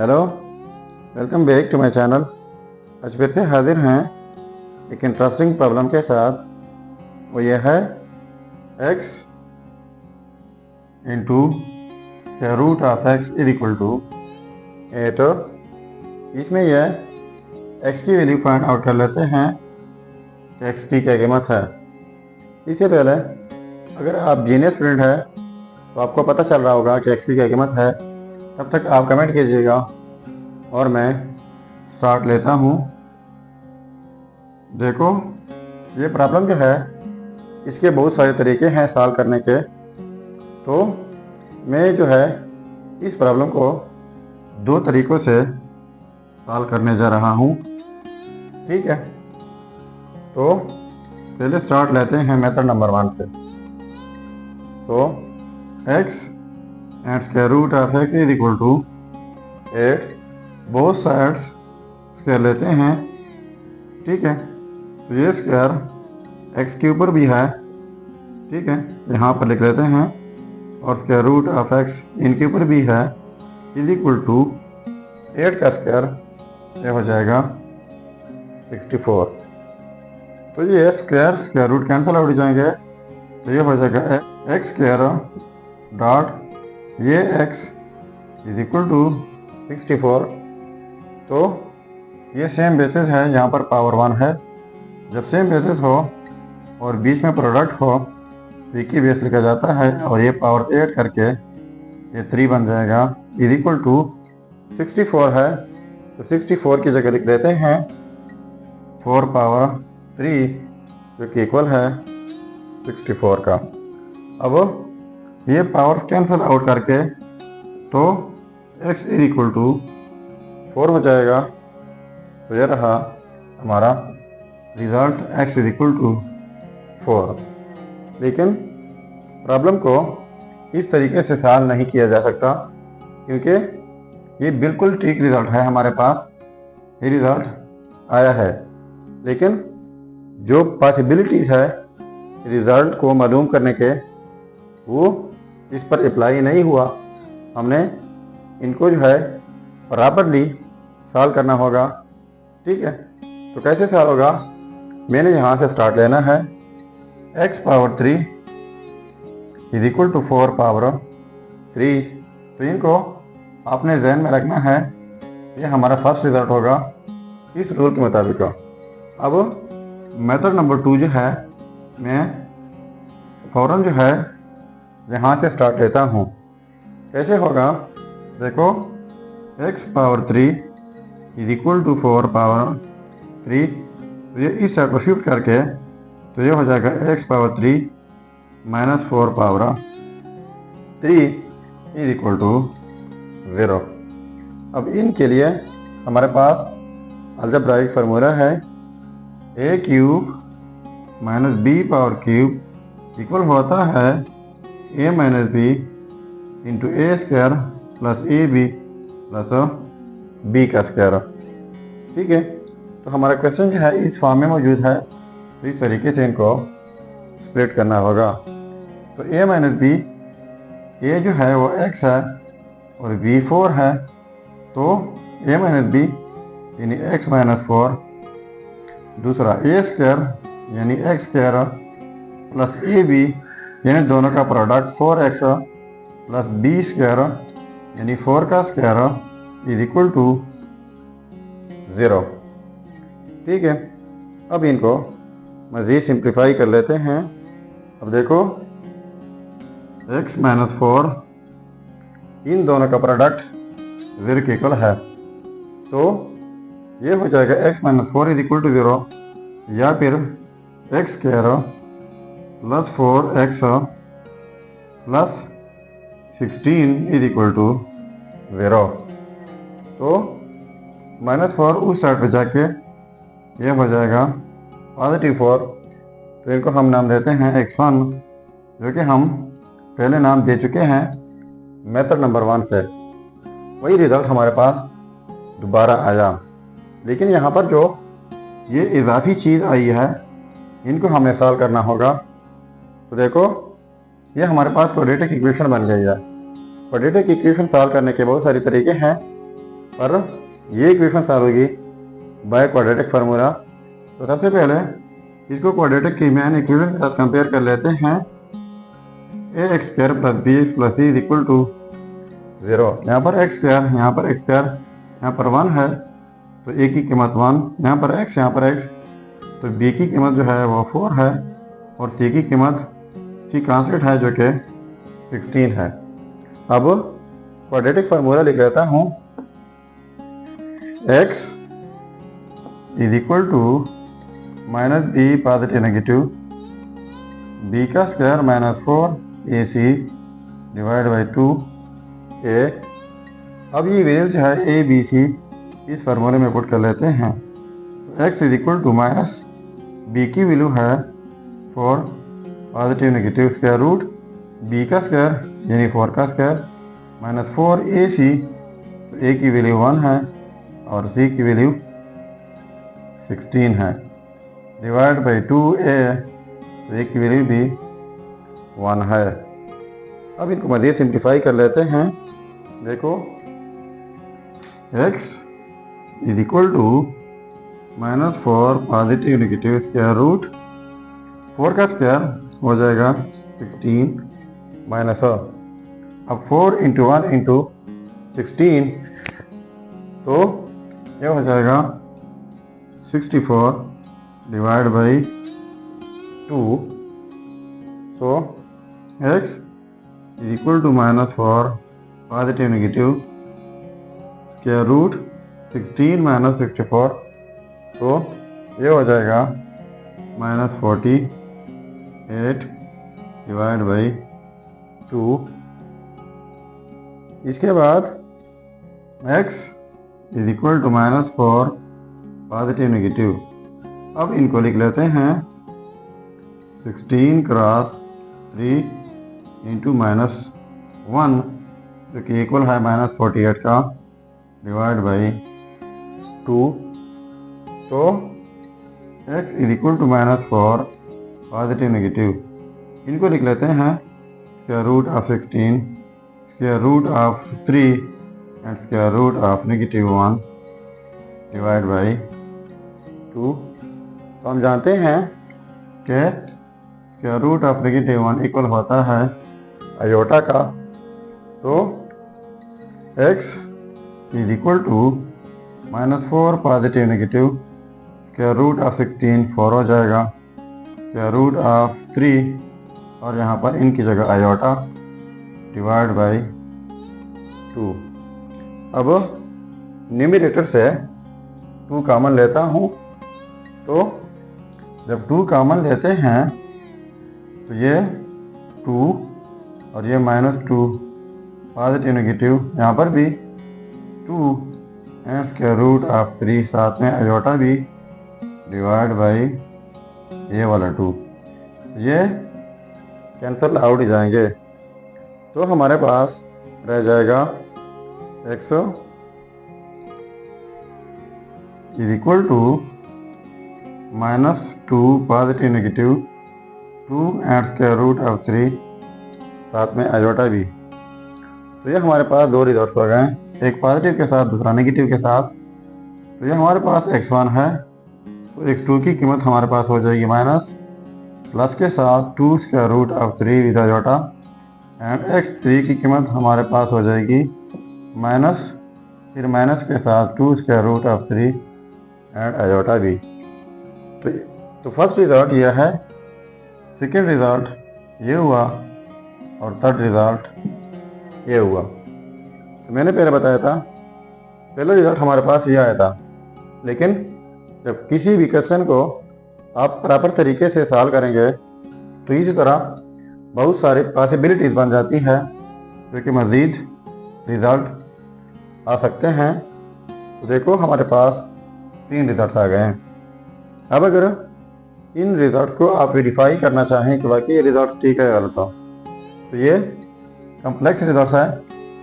Hello, welcome back to my channel. आज फिर से हाजिर हैं एक इंटरेस्टिंग प्रॉब्लम के साथ। वो ये है x into square root of x is equal to 8। इसमें यह x की वैल्यू फाइंड आउट कर लेते हैं कि x की क्या कीमत है। इससे पहले अगर आप जीनियस स्टूडेंट है तो आपको पता चल रहा होगा कि x की क्या कीमत है। तब तक आप कमेंट कीजिएगा और मैं स्टार्ट लेता हूँ। देखो, ये प्रॉब्लम जो है इसके बहुत सारे तरीके हैं सॉल्व करने के। तो मैं जो है इस प्रॉब्लम को दो तरीक़ों से सॉल्व करने जा रहा हूँ, ठीक है। तो पहले स्टार्ट लेते हैं मेथड नंबर 1 से। तो x and square root of x is equal to 8। Both sides square लेते हैं, ठीक है। तो ये स्क्वायर x के ऊपर भी है, ठीक है, यहाँ पर लिख लेते हैं। और स्क्वायर रूट ऑफ x इनके ऊपर भी है, इज इक्वल टू 8 का स्क्वायर ये हो जाएगा 64। तो ये स्क्वायर रूट कैंसिल आउट हो जाएंगे। तो ये हो जाएगा x स्क्वायर डॉट ये x इज इक्वल टू 64। तो ये सेम बेसिस है, यहाँ पर पावर 1 है। जब सेम बेसिस हो और बीच में प्रोडक्ट हो तो एक ही बेस लिखा जाता है और ये पावर 8 करके ये 3 बन जाएगा, इज इक्वल टू 64 है। तो 64 की जगह लिख देते हैं 4 पावर 3 जो कि इक्वल है 64 का। अब ये पावर्स कैंसिल आउट करके तो x इज इक्वल टू 4 हो जाएगा। तो ये रहा हमारा result, x is equal to 4। लेकिन प्रॉब्लम को इस तरीके से सॉल्व नहीं किया जा सकता क्योंकि ये बिल्कुल ठीक रिजल्ट है हमारे पास, ये रिजल्ट आया है। लेकिन जो पॉसिबिलिटीज़ है रिजल्ट को मालूम करने के वो इस पर अप्लाई नहीं हुआ। हमने इनको जो है बराबरली सॉल्व करना होगा, ठीक है। तो कैसे सॉल्व होगा, मैंने यहाँ से स्टार्ट लेना है x power 3 is equal to 4 power 3। तो इनको आपने जहन में रखना है, ये हमारा फर्स्ट रिजल्ट होगा इस रूल के मुताबिक। अब मेथड नंबर 2 जो है मैं फ़ौरन जो है यहाँ से स्टार्ट लेता हूँ। कैसे होगा, देखो x power 3 is equal to 4 power 3। तो ये इस साइड को शिफ्ट करके तो ये हो जाएगा x power 3 minus 4 power 3 is equal to 0। अब इनके लिए हमारे पास अलजेब्राइक फार्मूला है a cube minus b power cube equal होता है a minus b into a square plus a b plus b का स्क्वायर, ठीक है। तो हमारा क्वेश्चन जो है इस फॉर्म में मौजूद है, तो इस तरीके से इनको स्प्लिट करना होगा। तो a माइनस बी, ए जो है वो x है और b 4 है। तो a माइनस बी यानी x माइनस 4, दूसरा a स्क्वायर यानी x square plus a b यानी दोनों का product 4x plus B square यानी 4 का स्क्वायर इज इक्वल टू 0, ठीक है। अब इनको मज़ीद सिंप्लीफाई कर लेते हैं। अब देखो x माइनस 4 इन दोनों का प्रोडक्ट 0 के इक्वल है। तो ये हो जाएगा x minus 4 is equal to 0 या फिर x square plus 4x plus 16 is equal to 0। तो माइनस 4 उस साइड पे जाके ये हो जाएगा पॉजिटिव 4। तो इनको हम नाम देते हैं x1, जो कि हम पहले नाम दे चुके हैं मेथड नंबर 1 से। वही रिज़ल्ट हमारे पास दोबारा आया, लेकिन यहाँ पर जो ये इजाफी चीज़ आई है इनको हमें सॉल्व करना होगा। तो देखो ये हमारे पास क्वाड्रेटिक इक्वेशन बन गई है। क्वाड्रेटिक इक्वेशन सॉल्व करने के बहुत सारे तरीके हैं। पर ये इक्वेशन सॉल्व होगी बाय क्वाड्रेटिक फार्मूला। तो सबसे पहले इसको क्वाड्रेटिक की मेन इक्वेशन के साथ कंपेयर कर लेते हैं। A X square plus B X plus C is equal to 0। यहाँ पर एक्स स्क्वायर, यहाँ पर एक्स स्क्वायर, यहाँ पर 1 है तो ए की कीमत 1, यहाँ पर एक्स, यहाँ पर एक्स, तो बी की कीमत जो है वो 4 है और सी की कीमत सी कांस्टेंट है जो कि 16 है। अब क्वाड्रेटिक फार्मूला लिख लेता हूँ। x is equal to minus B positive negative B का square minus 4ac divide by 2a। अब ये वैल्यू जो है ए बी सी इस फार्मूले में पुट कर लेते हैं। x is equal to minus b की वैल्यू है 4 positive negative square root b का स्क्वायर यानी 4 का स्क्वायर माइनस 4ac, तो a की वैल्यू 1 है और c की वैल्यू 16 है डिवाइड बाई 2a, तो a की वैल्यू भी 1 है। अब इनको मज़ीद सिंप्लीफाई कर लेते हैं। देखो x is equal to minus 4 positive negative square root 4 का स्क्वायर हो जाएगा 16 माइनस, अब 4 इंटू 1 इंटू 16 तो ये हो जाएगा 64 divide by 2। So x is equal to minus 4 positive negative square root 16 minus 64, तो ये हो जाएगा माइनस 48 डिवाइड बाई 2। इसके बाद x is equal to minus 4 positive negative. अब इनको लिख लेते हैं 16 क्रॉस 3 इंटू माइनस 1 जो कि इक्वल है माइनस 48 का डिवाइड बाई 2। तो x is equal to minus 4 positive negative, इनको लिख लेते हैं square root of 16 square root of 3 and square root of negative 1 divide by 2। तो हम जानते हैं कि square root of negative 1 equal होता है आयोटा का। तो x is equal to minus 4 positive negative square root of 16 4 हो जाएगा, स्क्वायर रूट ऑफ 3 और यहाँ पर इनकी जगह आयोटा डिवाइड बाई 2। अब न्यूमरेटर से 2 कॉमन लेता हूँ, तो जब 2 कॉमन लेते हैं तो ये 2 और ये माइनस 2 पॉजिटिव नेगेटिव, यहाँ पर भी 2 एंड स्क्वायर रूट ऑफ 3 साथ में आयोटा भी डिवाइड बाई ये वाला 2, ये कैंसल आउट हो जाएंगे। तो हमारे पास रह जाएगा x is equal to minus 2 positive negative 2 and square root of 3 साथ में आयोटा भी। तो ये हमारे पास 2 रिजल्ट हो गए, एक पॉजिटिव के साथ दूसरा नेगेटिव के साथ। तो ये हमारे पास x1 है, तो x2 की कीमत हमारे पास हो जाएगी माइनस, प्लस के साथ 2 square root of 3 with iota and x3 की कीमत हमारे पास हो जाएगी माइनस, फिर माइनस के साथ 2 square root of 3 and iota भी। तो फर्स्ट रिजल्ट यह है, सेकेंड रिजल्ट ये हुआ और थर्ड रिजल्ट ये हुआ। तो मैंने पहले बताया था पहला रिजल्ट हमारे पास ये आया था, लेकिन जब किसी भी क्वेश्चन को आप प्रॉपर तरीके से सॉल्व करेंगे तो इसी तरह बहुत सारी पॉसिबिलिटीज़ बन जाती है जो कि मज़ीद रिज़ल्ट आ सकते हैं। तो देखो हमारे पास 3 रिज़ल्ट आ गए हैं। अब अगर इन रिज़ल्ट को आप वेरीफाई करना चाहें कि वाकई ये रिज़ल्ट ठीक है गलत हो, तो ये कम्प्लेक्स रिज़ल्ट है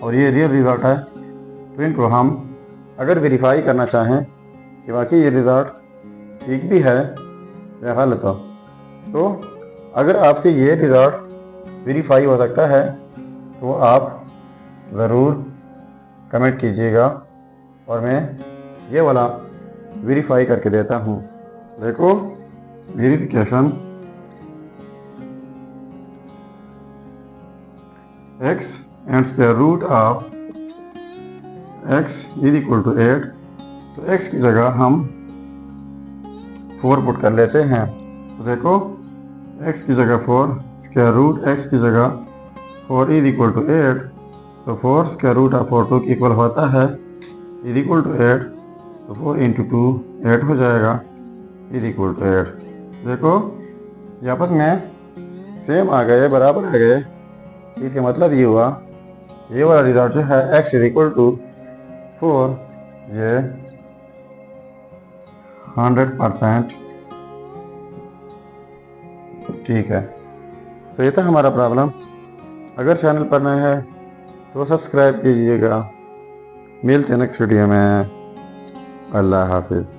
और ये रियल रिज़ल्ट है। तो इनको हम अगर वेरीफाई करना चाहें कि वाकई ये रिज़ल्ट ठीक भी है या गलत हो, तो अगर आपसे ये रिज़ल्ट वेरीफाई हो सकता है तो आप ज़रूर कमेंट कीजिएगा और मैं ये वाला वेरीफाई करके देता हूँ। देखो verification x and square root of x is equal to 8। तो x की जगह हम 4 पुट कर लेते हैं। तो देखो x की जगह 4, स्क्वायर रूट x की जगह 4 इज इक्वल टू 8। तो 4 स्क्वायर रूट ऑफ 4 2 के इक्वल होता है, इज इक्वल टू 8। तो 4 इंटू 2 8 हो जाएगा, इज इक्वल टू 8। देखो ये आपस में सेम आ गए, बराबर आ गए। इसका मतलब ये हुआ ये वाला रिजल्ट जो है x इज इक्वल टू 4, ये 100% ठीक है। तो ये था हमारा प्रॉब्लम। अगर चैनल पर नए हैं तो सब्सक्राइब कीजिएगा। मिलते हैं नेक्स्ट वीडियो में। अल्लाह हाफिज़।